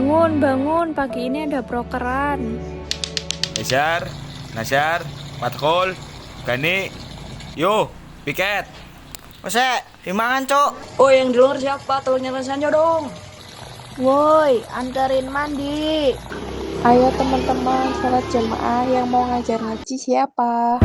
Bangun, bangun, pagi ini ada prokeran. Nasyar, Matkul, Gani, yo, piket. Ose, dimangan cok. Oh, yang di luar siapa? Tolong nyalain saja dong. Woi, anterin mandi. Ayo teman-teman, sholat jamaah yang mau ngajar ngaji siapa?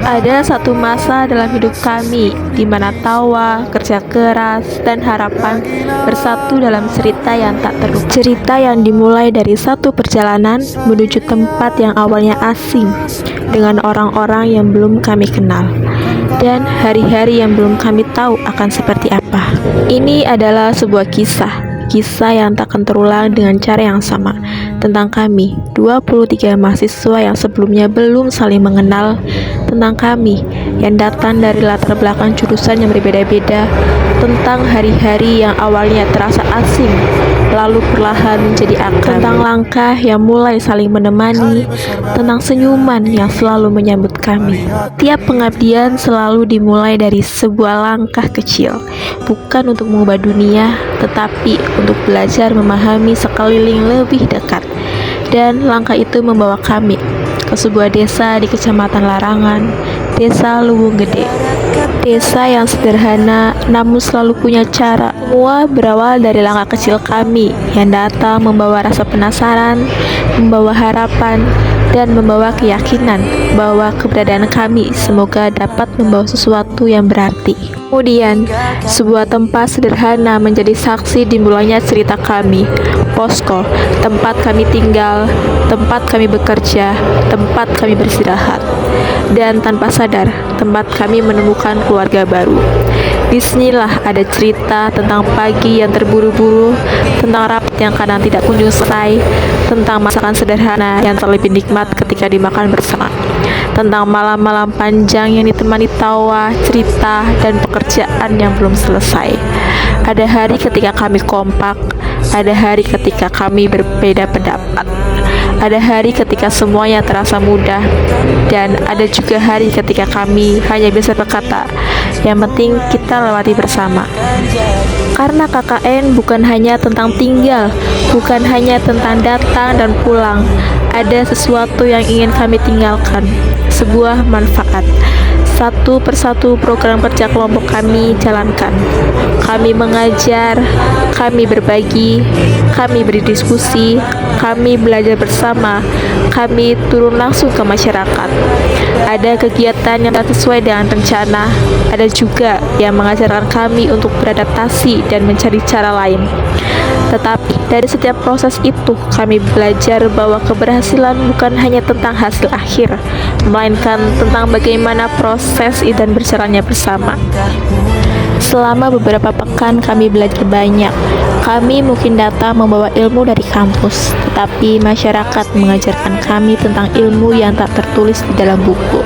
Ada satu masa dalam hidup kami di mana tawa, kerja keras, dan harapan bersatu dalam cerita yang tak terlupakan. Cerita yang dimulai dari satu perjalanan menuju tempat yang awalnya asing dengan orang-orang yang belum kami kenal dan hari-hari yang belum kami tahu akan seperti apa. Ini adalah sebuah kisah yang tak akan terulang dengan cara yang sama tentang kami 23 mahasiswa yang sebelumnya belum saling mengenal, tentang kami yang datang dari latar belakang jurusan yang berbeda-beda, tentang hari-hari yang awalnya terasa asing lalu perlahan menjadi akrab, tentang langkah yang mulai saling menemani, tentang senyuman yang selalu menyambut kami. Tiap pengabdian selalu dimulai dari sebuah langkah kecil, bukan untuk mengubah dunia, tetapi untuk belajar memahami sekeliling lebih dekat. Dan langkah itu membawa kami ke sebuah desa di Kecamatan Larangan, Desa Luwung Gede. Desa yang sederhana namun selalu punya cara. Semua berawal dari langkah kecil kami yang datang membawa rasa penasaran, membawa harapan, dan membawa keyakinan bahwa keberadaan kami semoga dapat membawa sesuatu yang berarti. Kemudian, sebuah tempat sederhana menjadi saksi dimulainya cerita kami. Posko, tempat kami tinggal, tempat kami bekerja, tempat kami beristirahat. Dan tanpa sadar, tempat kami menemukan keluarga baru. Disinilah ada cerita tentang pagi yang terburu-buru, tentang rapat yang kadang tidak kunjung selesai, tentang masakan sederhana yang terlebih nikmat ketika dimakan bersama, tentang malam-malam panjang yang ditemani tawa, cerita, dan pekerjaan yang belum selesai. Ada hari ketika kami kompak, ada hari ketika kami berbeda pendapat, ada hari ketika semuanya terasa mudah, dan ada juga hari ketika kami hanya bisa berkata, yang penting kita lewati bersama. Karena KKN bukan hanya tentang tinggal, bukan hanya tentang datang dan pulang. Ada sesuatu yang ingin kami tinggalkan, sebuah manfaat. Satu persatu program kerja kelompok kami jalankan. Kami mengajar, kami berbagi, kami berdiskusi, kami belajar bersama, kami turun langsung ke masyarakat. Ada kegiatan yang tak sesuai dengan rencana, ada juga yang mengajarkan kami untuk beradaptasi dan mencari cara lain. Tetapi dari setiap proses itu kami belajar bahwa keberhasilan bukan hanya tentang hasil akhir, melainkan tentang bagaimana proses dan berjalannya bersama. Selama beberapa pekan kami belajar banyak. Kami mungkin datang membawa ilmu dari kampus, tetapi masyarakat mengajarkan kami tentang ilmu yang tak tertulis di dalam buku,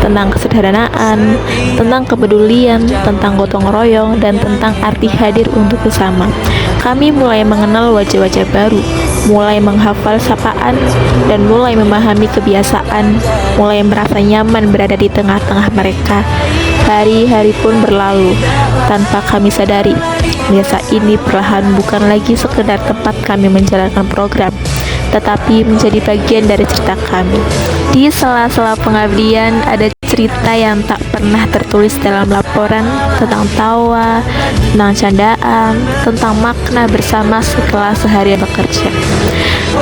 tentang kesederhanaan, tentang kepedulian, tentang gotong royong, dan tentang arti hadir untuk sesama. Kami mulai mengenal wajah-wajah baru, mulai menghafal sapaan, dan mulai memahami kebiasaan, mulai merasa nyaman berada di tengah-tengah mereka. Hari-hari pun berlalu tanpa kami sadari. Desa ini perlahan bukan lagi sekedar tempat kami menjalankan program, tetapi menjadi bagian dari cerita kami. Di sela-sela pengabdian ada cerita yang tak pernah tertulis dalam laporan, tentang tawa, tentang candaan, tentang makna bersama setelah seharian bekerja,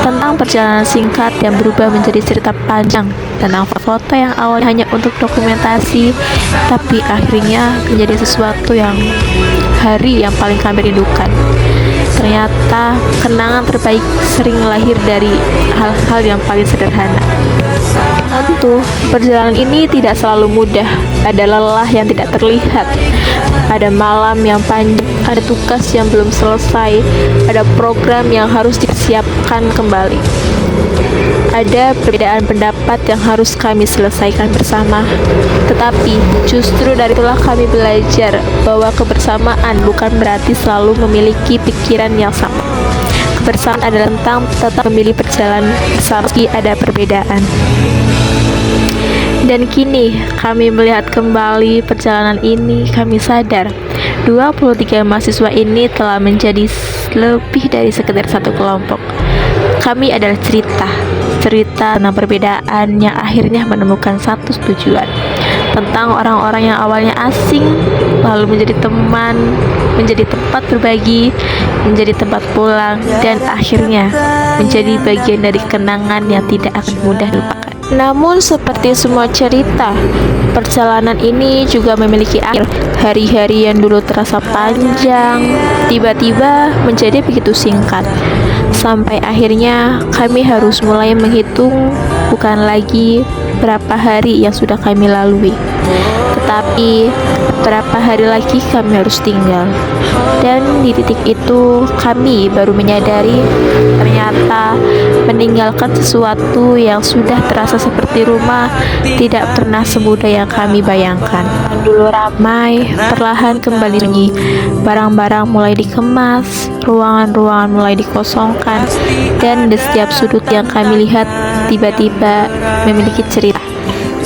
tentang perjalanan singkat yang berubah menjadi cerita panjang, tentang foto yang awalnya hanya untuk dokumentasi, tapi akhirnya menjadi sesuatu yang hari yang paling kami rindukan. Ternyata kenangan terbaik sering lahir dari hal-hal yang paling sederhana. Tentu, perjalanan ini tidak selalu mudah. Ada lelah yang tidak terlihat, ada malam yang panjang, ada tugas yang belum selesai, ada program yang harus disiapkan kembali. Ada perbedaan pendapat yang harus kami selesaikan bersama. Tetapi justru dari itulah kami belajar bahwa kebersamaan bukan berarti selalu memiliki pikiran yang sama. Kebersamaan adalah tentang tetap memilih perjalanan bersama meski ada perbedaan. Dan kini kami melihat kembali perjalanan ini, kami sadar 23 mahasiswa ini telah menjadi lebih dari sekedar satu kelompok. Kami adalah cerita tentang perbedaan yang akhirnya menemukan satu tujuan. Tentang orang-orang yang awalnya asing, lalu menjadi teman, menjadi tempat berbagi, menjadi tempat pulang, dan akhirnya menjadi bagian dari kenangan yang tidak akan mudah dilupakan. Namun seperti semua cerita, perjalanan ini juga memiliki akhir. Hari-hari yang dulu terasa panjang, tiba-tiba menjadi begitu singkat. Sampai akhirnya kami harus mulai menghitung bukan lagi berapa hari yang sudah kami lalui, tetapi berapa hari lagi kami harus tinggal. Dan di titik itu kami baru menyadari ternyata meninggalkan sesuatu yang sudah terasa seperti rumah tidak pernah semudah yang kami bayangkan. Dulu ramai, perlahan kembali sunyi. Barang-barang mulai dikemas, ruangan-ruangan mulai dikosongkan, dan di setiap sudut yang kami lihat tiba-tiba memiliki cerita.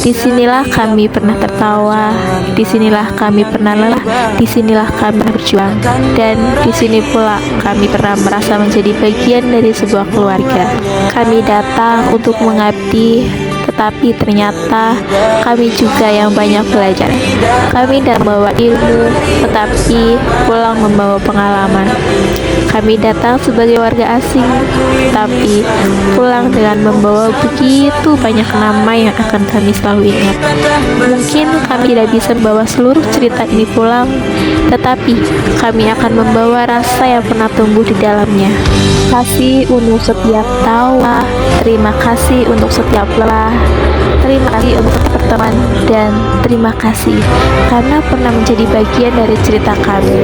Disinilah kami pernah tertawa, disinilah kami pernah lelah, disinilah kami berjuang, dan disini pula kami pernah merasa menjadi bagian dari sebuah keluarga. Kami datang untuk mengabdi, tetapi ternyata kami juga yang banyak belajar. Kami datang membawa ilmu, tetapi pulang membawa pengalaman. Kami datang sebagai warga asing, tapi pulang dengan membawa begitu banyak nama yang akan kami selalu ingat. Mungkin kami tidak bisa membawa seluruh cerita ini pulang, tetapi kami akan membawa rasa yang pernah tumbuh di dalamnya. Kasih untuk setiap tawa, terima kasih untuk setiap lelah, terima kasih untuk pertemuan, dan terima kasih karena pernah menjadi bagian dari cerita kami.